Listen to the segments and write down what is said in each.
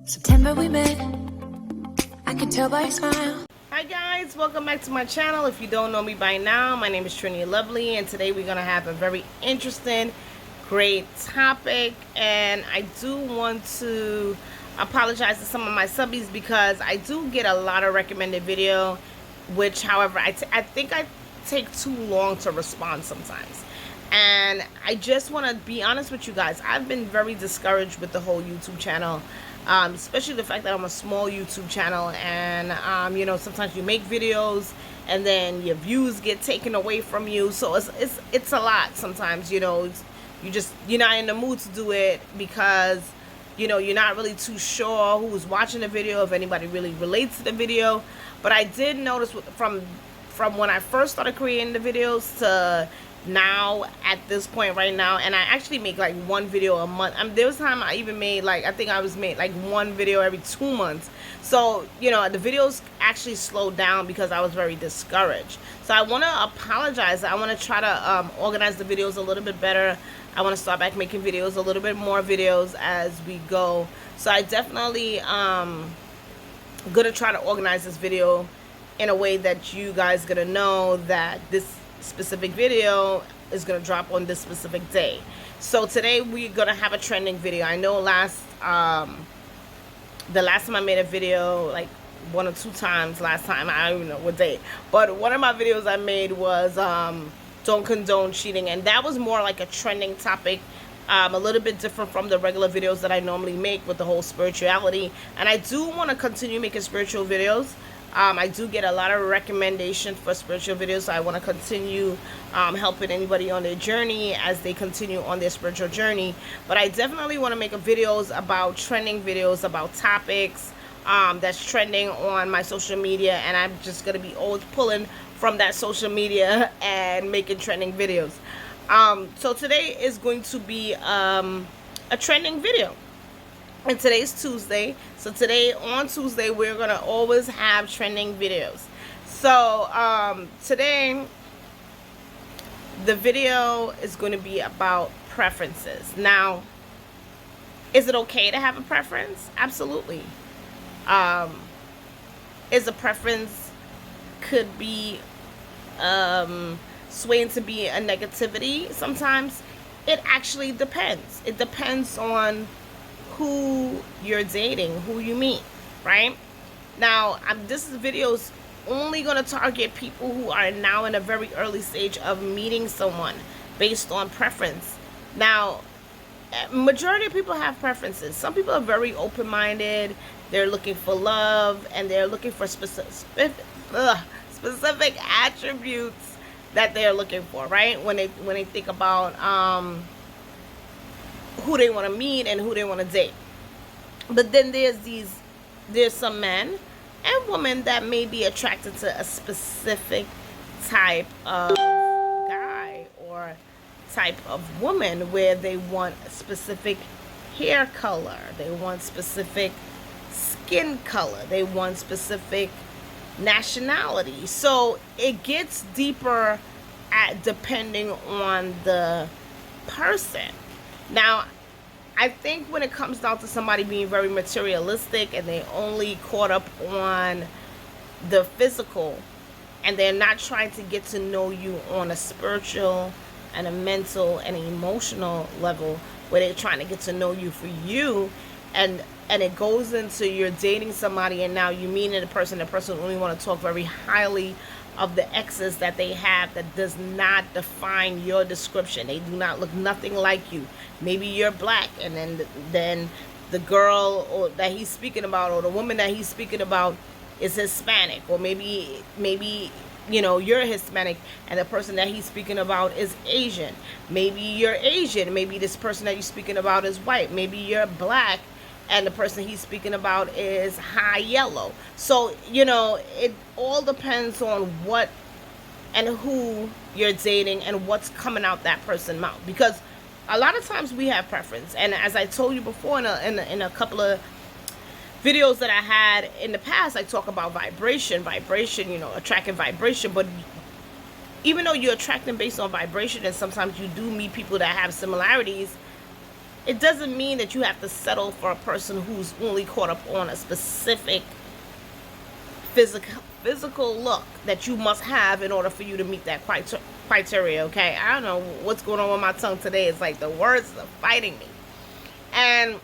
September we met, I can tell by your smile. Hi guys, welcome back to my channel. If you don't know me by now, my name is Trinity Lovely, and today we're going to have a very interesting, great topic. And I do want to apologize to some of my subbies because I do get a lot of recommended video, which however I think I take too long to respond sometimes. And I just want to be honest with you guys. I've been very discouraged with the whole YouTube channel, especially the fact that I'm a small YouTube channel, and you know, sometimes you make videos and then your views get taken away from you. So it's a lot sometimes. You know, you're not in the mood to do it because, you know, you're not really too sure who's watching the video, if anybody really relates to the video. But I did notice from when I first started creating the videos to now at this point right now, and I actually make like one video a month. There was time I even made like, I think I was made like one video every 2 months. So, you know, the videos actually slowed down because I was very discouraged. So I want to apologize. I want to try to organize the videos a little bit better. I want to start back making videos, a little bit more videos as we go. So I definitely gonna try to organize this video in a way that you guys gonna know that this specific video is gonna drop on this specific day. So today we're gonna have a trending video. I know the last time I made a video, like 1 or 2 times last time, I don't even know what day, but one of my videos I made was don't condone cheating, and that was more like a trending topic, a little bit different from the regular videos that I normally make with the whole spirituality. And I do want to continue making spiritual videos. I do get a lot of recommendations for spiritual videos, so I want to continue helping anybody on their journey as they continue on their spiritual journey. But I definitely want to make videos about trending videos, about topics that's trending on my social media, and I'm just going to be always pulling from that social media and making trending videos. So today is going to be a trending video. And today's Tuesday, so today on Tuesday we're gonna always have trending videos. So today the video is going to be about preferences. Now, is it okay to have a preference? Absolutely. Is a preference could be swaying to be a negativity sometimes? It actually depends. It depends on who you're dating, who you meet, right? Now, this video is only going to target people who are now in a very early stage of meeting someone based on preference. Now, majority of people have preferences. Some people are very open-minded. They're looking for love, and they're looking for specific attributes that they're looking for, right? When they think about who they want to meet and who they want to date. But then there's some men and women that may be attracted to a specific type of guy or type of woman, where they want a specific hair color, they want specific skin color, they want specific nationality. So it gets deeper depending on the person. Now, I think when it comes down to somebody being very materialistic and they only caught up on the physical, and they're not trying to get to know you on a spiritual and a mental and emotional level, where they're trying to get to know you for you, and it goes into you're dating somebody and now you meet the person only want to talk very highly of the exes that they have, that does not define your description. They do not look nothing like you. Maybe you're black, and then the girl that he's speaking about, or the woman that he's speaking about, is Hispanic, or maybe you know, you're Hispanic and the person that he's speaking about is Asian. Maybe you're Asian. Maybe this person that you're speaking about is white. Maybe you're black and the person he's speaking about is high yellow. So, you know, it all depends on what and who you're dating and what's coming out that person's mouth. Because a lot of times we have preference. And as I told you before in a couple of videos that I had in the past, I talk about vibration, you know, attracting vibration. But even though you're attracting based on vibration, and sometimes you do meet people that have similarities, it doesn't mean that you have to settle for a person who's only caught up on a specific physical look that you must have in order for you to meet that criteria. Okay, I don't know what's going on with my tongue today. It's like the words are fighting me. And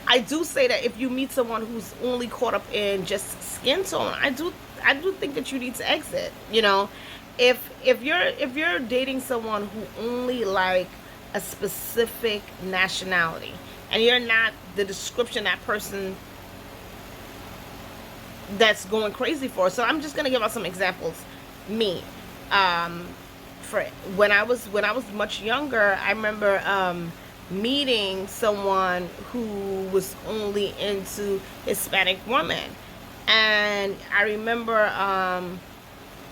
I do say that if you meet someone who's only caught up in just skin tone, I do think that you need to exit. You know, if you're dating someone who only like a specific nationality, and you're not the description that person that's going crazy for. So I'm just gonna give out some examples. Me, for when I was much younger, I remember meeting someone who was only into Hispanic women, and I remember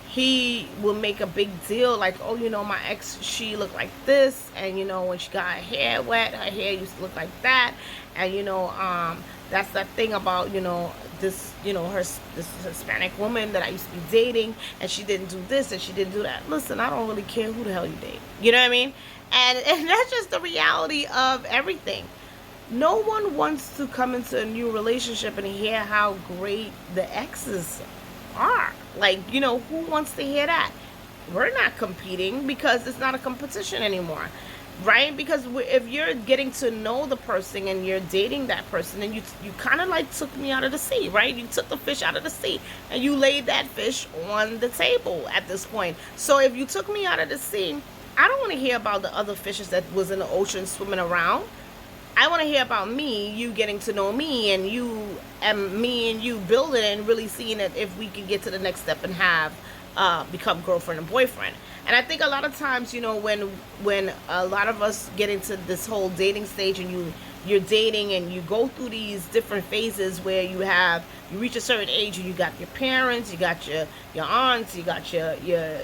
he will make a big deal like, oh, you know, my ex, she looked like this, and you know, when she got her hair wet, her hair used to look like that, and you know, that's that thing about, you know, this, you know, this Hispanic woman that I used to be dating, and she didn't do this and she didn't do that. Listen, I don't really care who the hell you date. You know what I mean? And that's just the reality of everything. No one wants to come into a new relationship and hear how great the exes are. Like, you know, who wants to hear that? We're not competing because it's not a competition anymore. Right? Because if you're getting to know the person and you're dating that person, and you kind of like took me out of the sea, right? You took the fish out of the sea and you laid that fish on the table at this point. So if you took me out of the sea, I don't want to hear about the other fishes that was in the ocean swimming around. I want to hear about me, you getting to know me, and me and you building and really seeing it if we can get to the next step and have become girlfriend and boyfriend. And I think a lot of times, you know, when a lot of us get into this whole dating stage, and you're dating and you go through these different phases where you reach a certain age and you got your parents, you got your aunts, you got your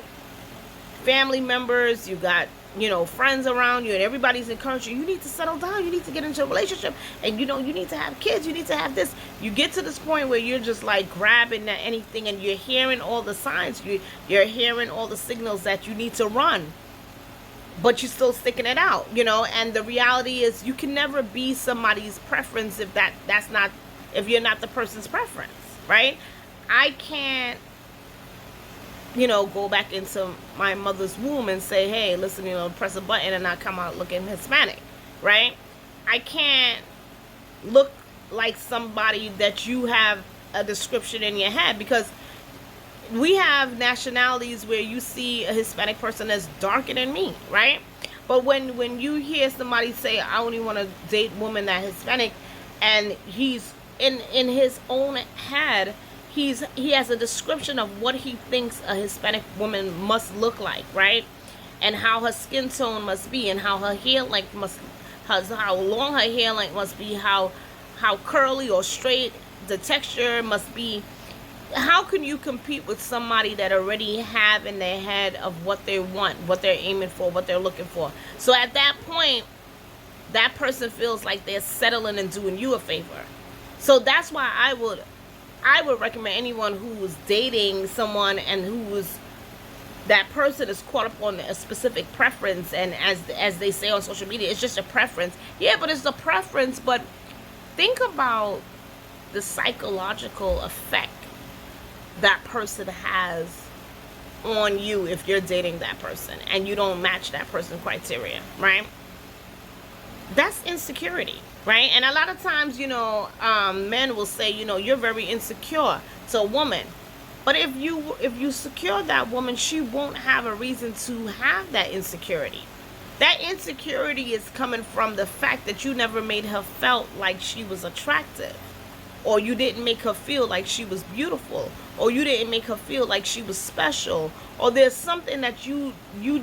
family members, you got, you know, friends around you, and everybody's encouraging you need to settle down, you need to get into a relationship, and you know, you need to have kids, you need to have this. You get to this point where you're just like grabbing at anything, and you're hearing all the signs, you're hearing all the signals that you need to run, but you're still sticking it out, you know. And the reality is, you can never be somebody's preference if you're not the person's preference, right? I can't, you know, go back into my mother's womb and say, hey, listen, you know, press a button and I come out looking Hispanic, right? I can't look like somebody that you have a description in your head, because we have nationalities where you see a Hispanic person as darker than me, right? But when you hear somebody say, I only want to date women that Hispanic, and he's in his own head, he has a description of what he thinks a Hispanic woman must look like, right? And how her skin tone must be, and how her hair length how long her hair length must be, how curly or straight the texture must be. How can you compete with somebody that already have in their head of what they want, what they're aiming for, what they're looking for? So at that point, that person feels like they're settling and doing you a favor. So that's why I would recommend anyone who is dating someone and that person is caught up on a specific preference, and as they say on social media, it's just a preference. Yeah, but it's a preference, but think about the psychological effect that person has on you if you're dating that person and you don't match that person's criteria, right? That's insecurity, right? And a lot of times, you know, men will say, you know, you're very insecure to a woman. But if you secure that woman, she won't have a reason to have that insecurity. That insecurity is coming from the fact that you never made her felt like she was attractive, or you didn't make her feel like she was beautiful, or you didn't make her feel like she was special, or there's something that you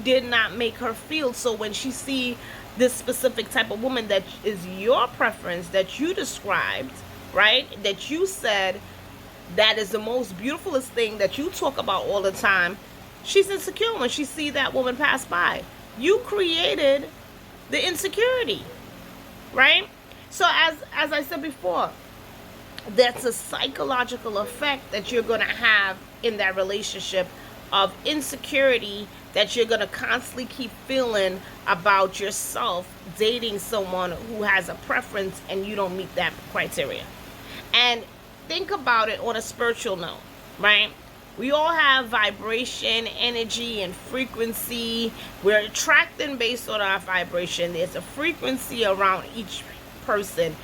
did not make her feel. So when she see this specific type of woman that is your preference, that you described, right, that you said that is the most beautifulest thing that you talk about all the time, she's insecure when she see that woman pass by. You created the insecurity, right? So as I said before, that's a psychological effect that you're going to have in that relationship of insecurity that you're going to constantly keep feeling about yourself dating someone who has a preference and you don't meet that criteria. And think about it on a spiritual note, right? We all have vibration, energy, and frequency. We're attracting based on our vibration. There's a frequency around each person.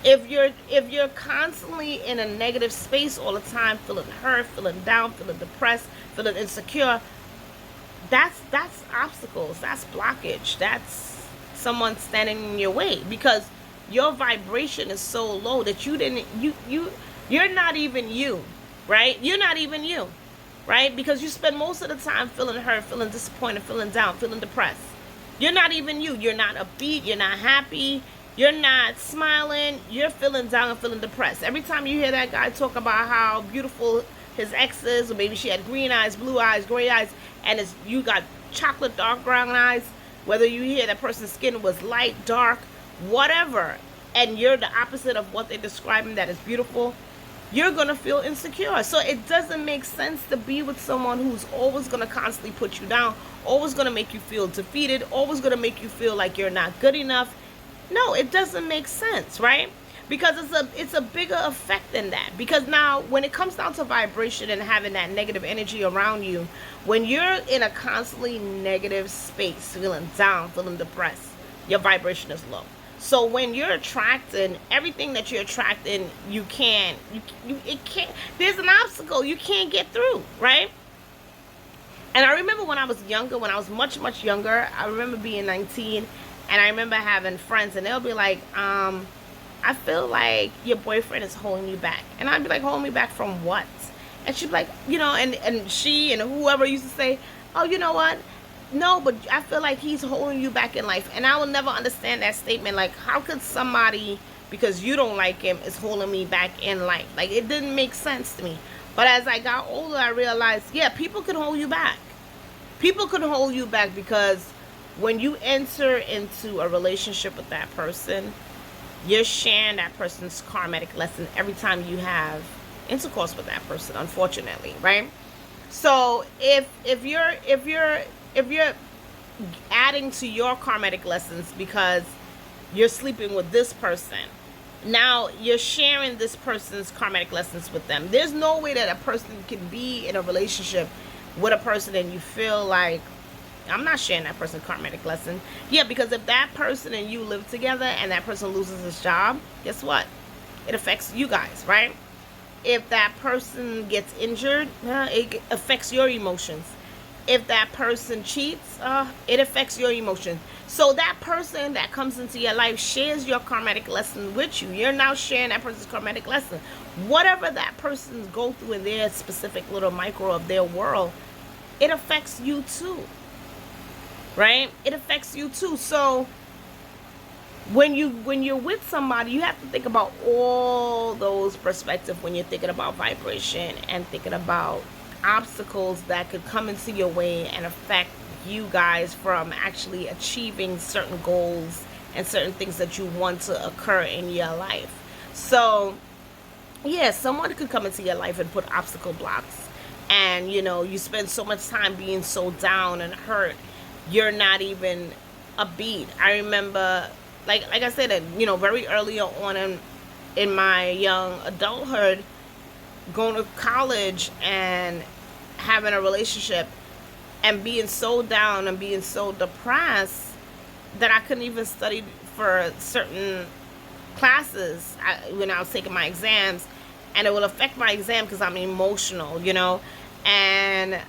If you're constantly in a negative space all the time, feeling hurt, feeling down, feeling depressed, feeling insecure, that's obstacles, that's blockage, that's someone standing in your way, because your vibration is so low that you're not even you, right? You're not even you, right? Because you spend most of the time feeling hurt, feeling disappointed, feeling down, feeling depressed. You're not even you. You're not upbeat, you're not happy, you're not smiling, you're feeling down and feeling depressed. Every time you hear that guy talk about how beautiful his ex is, or maybe she had green eyes, blue eyes, gray eyes, and you got chocolate dark brown eyes, whether you hear that person's skin was light, dark, whatever, and you're the opposite of what they're describing that is beautiful, you're going to feel insecure. So it doesn't make sense to be with someone who's always going to constantly put you down, always going to make you feel defeated, always going to make you feel like you're not good enough. No, it doesn't make sense, right? Because it's a bigger effect than that. Because now when it comes down to vibration and having that negative energy around you, when you're in a constantly negative space, feeling down, feeling depressed, your vibration is low. So when you're attracting everything that you're attracting, it can't, there's an obstacle you can't get through, right? And I remember when I was younger, when I was much, much younger, I remember being 19, and I remember having friends, and they'll be like, I feel like your boyfriend is holding you back. And I'd be like, holding me back from what? And she'd be like, and she and whoever used to say, oh, you know what? No, but I feel like he's holding you back in life. And I will never understand that statement. Like, how could somebody, because you don't like him, is holding me back in life? Like, it didn't make sense to me. But as I got older, I realized, yeah, people can hold you back. People can hold you back because when you enter into a relationship with that person, you're sharing that person's karmatic lesson every time you have intercourse with that person, unfortunately, right? So if you're adding to your karmatic lessons because you're sleeping with this person, now you're sharing this person's karmatic lessons with them. There's no way that a person can be in a relationship with a person and you feel like, I'm not sharing that person's karmatic lesson. Yeah, because if that person and you live together and that person loses his job, guess what? It affects you guys, right? If that person gets injured, it affects your emotions. If that person cheats, it affects your emotions. So that person that comes into your life shares your karmatic lesson with you. You're now sharing that person's karmatic lesson. Whatever that person's go through in their specific little micro of their world, it affects you too. Right? It affects you too. So when you're with somebody, you have to think about all those perspectives when you're thinking about vibration and thinking about obstacles that could come into your way and affect you guys from actually achieving certain goals and certain things that you want to occur in your life. So yeah, someone could come into your life and put obstacle blocks, and you spend so much time being so down and hurt, you're not even a beat. I remember, like I said, very early on in my young adulthood, going to college and having a relationship and being so down and being so depressed that I couldn't even study for certain classes when I was taking my exams, and it will affect my exam because I'm emotional, and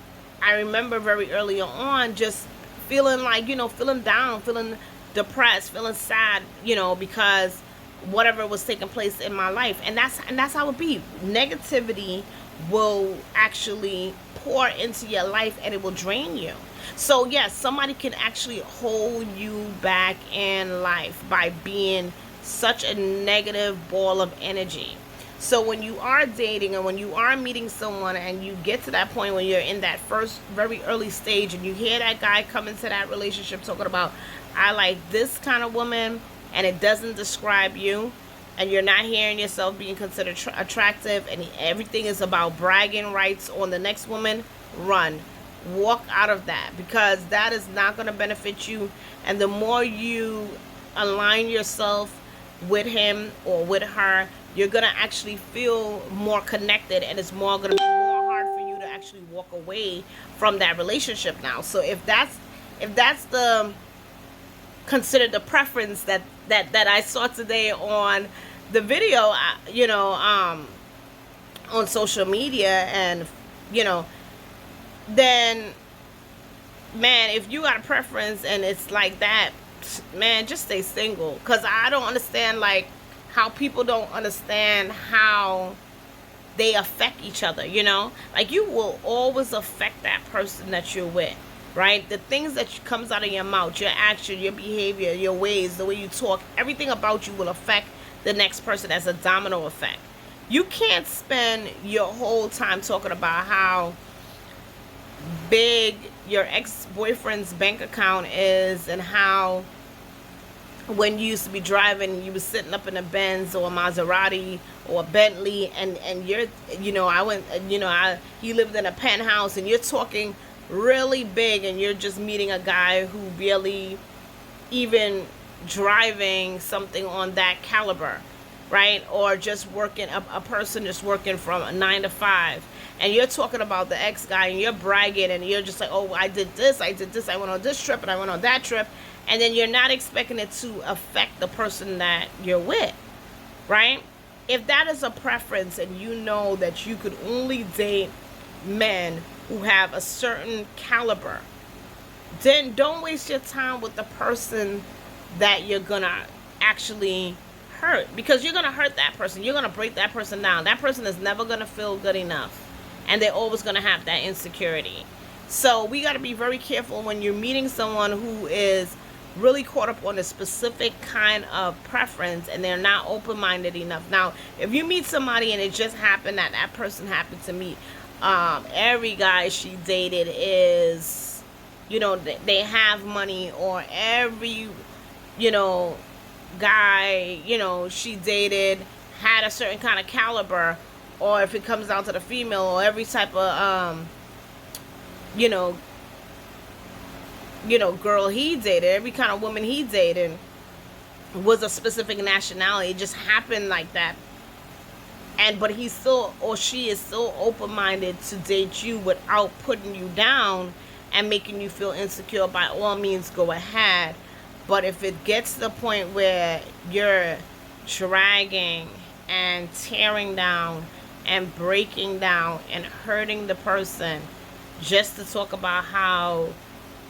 I remember very early on just feeling like, feeling down, feeling depressed, feeling sad, because whatever was taking place in my life. And that's how it be. Negativity will actually pour into your life and it will drain you. So yes, somebody can actually hold you back in life by being such a negative ball of energy. So when you are dating and when you are meeting someone and you get to that point when you're in that first very early stage and you hear that guy come into that relationship talking about, I like this kind of woman, and it doesn't describe you, and you're not hearing yourself being considered attractive, and everything is about bragging rights on the next woman, run. walk out of that, because that is not going to benefit you. And the more you align yourself with him or with her, you're going to actually feel more connected, and it's more going to be more hard for you to actually walk away from that relationship now. So if that's the considered the preference that I saw today on the video, on social media, and then, man, if you got a preference and it's like that, man, just stay single. Because I don't understand, like, how people don't understand how they affect each other, like, you will always affect that person that you're with, right? The things that comes out of your mouth, your action, your behavior, your ways, the way you talk, everything about you will affect the next person as a domino effect. You can't spend your whole time talking about how big your ex-boyfriend's bank account is, and how when you used to be driving, you was sitting up in a Benz or a Maserati or a Bentley, and you're, he lived in a penthouse, and you're talking really big, and you're just meeting a guy who barely even driving something on that caliber, right? Or just working, a person just working from a 9 to 5, and you're talking about the ex guy, and you're bragging, and you're just like, oh, I did this, I went on this trip, and I went on that trip, and then you're not expecting it to affect the person that you're with, right? If that is a preference, and you know that you could only date men who have a certain caliber, then don't waste your time with the person that you're gonna actually hurt, because you're gonna hurt that person. You're gonna break that person down. That person is never gonna feel good enough, and they're always gonna have that insecurity. So we got to be very careful when you're meeting someone who is really caught up on a specific kind of preference, and they're not open-minded enough. Now, if you meet somebody and it just happened that that person happened to meet every guy she dated is, they have money, or every, guy, she dated had a certain kind of caliber, or if it comes down to the female, or every type of, girl he dated, every kind of woman he dated was a specific nationality. It just happened like that. But he's still, or she is still open-minded to date you without putting you down and making you feel insecure. By all means, go ahead. But if it gets to the point where you're dragging and tearing down and breaking down and hurting the person just to talk about how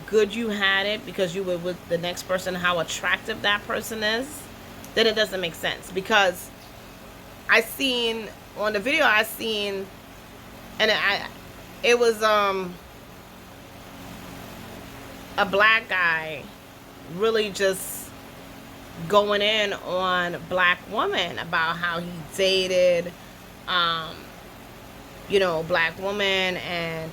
good you had it because you were with the next person, how attractive that person is, then it doesn't make sense. Because I seen on the video, and it was a black guy really just going in on black women about how he dated black woman, and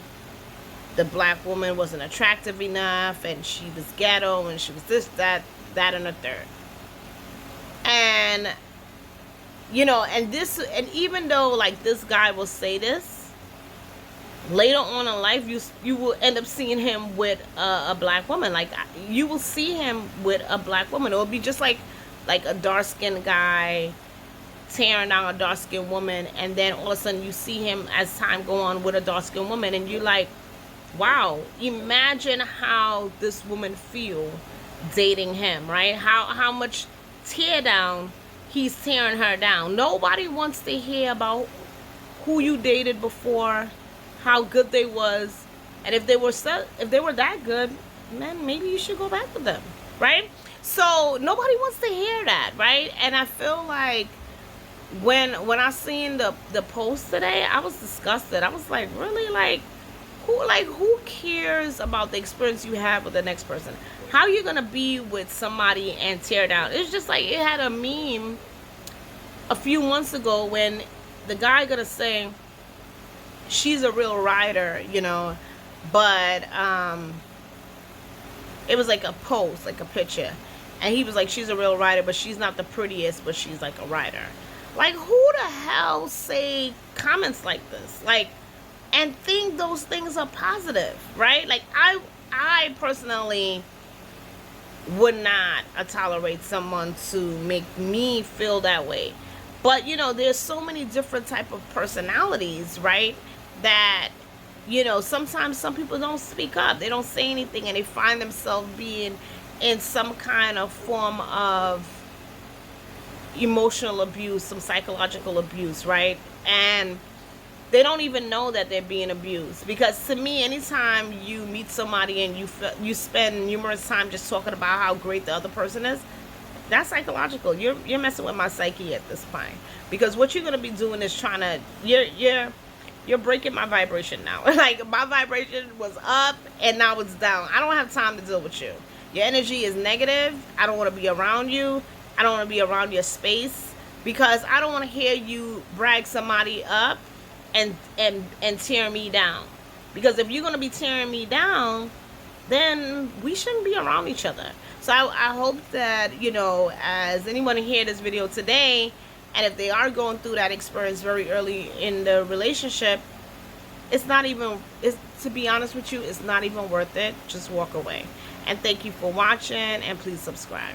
the black woman wasn't attractive enough, and she was ghetto, and she was this, that, and the third. And and even though, like, this guy will say this, later on in life, you will end up seeing him with a black woman. Like, you will see him with a black woman. It will be just like a dark-skinned guy tearing down a dark-skinned woman, and then all of a sudden you see him, as time go on, with a dark-skinned woman, and you're like, wow, imagine how this woman feel dating him, right? How much tear down he's tearing her down. Nobody wants to hear about who you dated before, how good they was, and if they were that good, man, maybe you should go back with them, right? So nobody wants to hear that, right? And I feel like when I seen the post today, I was disgusted. I was like, really? Who cares about the experience you have with the next person? How you gonna be with somebody and tear down? It's just like, it had a meme a few months ago when the guy gonna say she's a real rider, but it was like a post, like a picture, and he was like, she's a real rider, but she's not the prettiest, but she's like a rider. Like, who the hell say comments like this? Like, and think those things are positive, right? Like I personally would not tolerate someone to make me feel that way. But there's so many different type of personalities, right? That sometimes some people don't speak up, they don't say anything, and they find themselves being in some kind of form of emotional abuse, some psychological abuse, right? And they don't even know that they're being abused. Because to me, anytime you meet somebody and you spend numerous time just talking about how great the other person is, that's psychological. You're messing with my psyche at this point. Because what you're gonna be doing is trying to you're breaking my vibration now. Like, my vibration was up and now it's down. I don't have time to deal with you. Your energy is negative. I don't want to be around you. I don't want to be around your space, because I don't want to hear you brag somebody up and tear me down. Because if you're going to be tearing me down, then we shouldn't be around each other. So I hope that, as anyone hear this video today, and if they are going through that experience very early in the relationship, to be honest with you, it's not even worth it. Just walk away. And thank you for watching, and please subscribe.